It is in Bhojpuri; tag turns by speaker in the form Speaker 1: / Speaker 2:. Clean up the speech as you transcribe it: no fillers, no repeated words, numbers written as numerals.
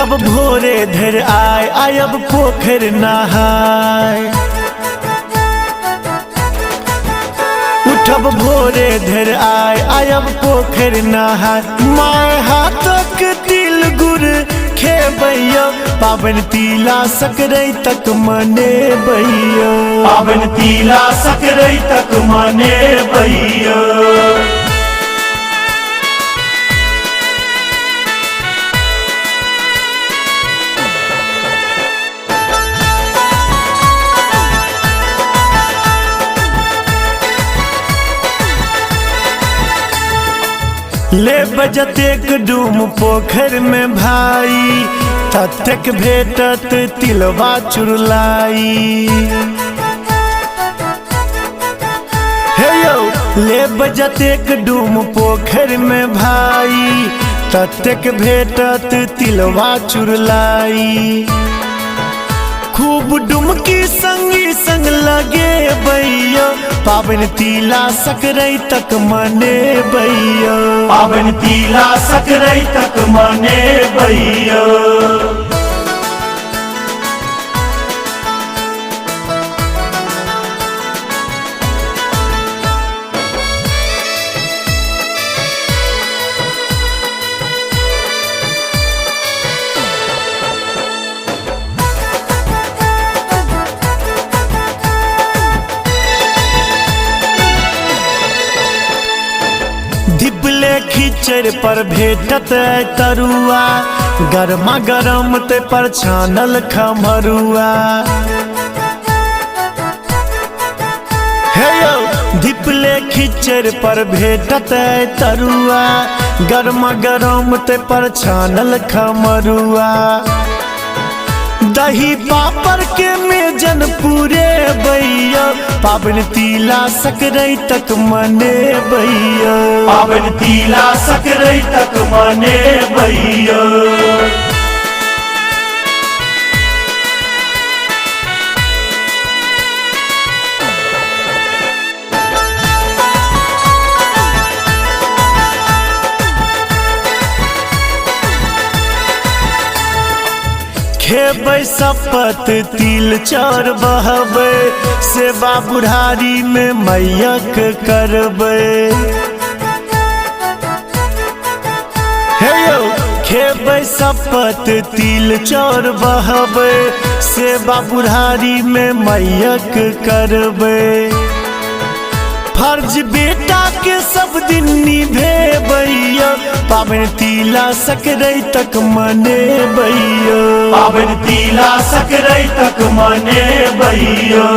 Speaker 1: उठब भोरे धर आय आयब पोखर नहाय। उठब भोरे धर आय आयब पोखर नहाय। माय हाथक तिल गुड़ खेबैया पाबन तिला सकरैतक मनेबैया।
Speaker 2: पाबन तिला सकरैतक मनेबैया।
Speaker 1: ले बजतेक डूम पोखर में भाई ततेक भेटत तिलवा चुरलाई। हे यौ ले बजतेक डूम पोखर में भाई ततेक भेटत तिलवा चुरलाई। खूब डुमकी संगी संग लगे बैया पाबन तिला सकरैतक मनेबैया।
Speaker 2: पाबन तिला सकरैतक मनेबैया।
Speaker 1: दिबले खिचड़ पर भेटत तरुआ गरमा गरम ते पर छानल खमरुआ। हे यौ दिबले खिचड़ पर भेटत तरुआ गरमा गरम ते पर छानल खमरुआ। दही पापड़ के मेजन पूरे बैया पाबन तिला सकरैतक मनेबैया।
Speaker 2: पाबन तिला सकरैतक मनेबैया।
Speaker 1: खेबै सपत तिल चाउर बहबै सेवा बुढ़ारी में मैयक करबै। हे यौ खेबै सपत तिल चाउर बहबै सेवा बुढ़ारी में मैयक करबै। फर्ज बेटा के सब दिन निभेबैया पाबन तिला सकरैतक मनेबैया।
Speaker 2: पाबन तिला सकरैतक मनेबैया।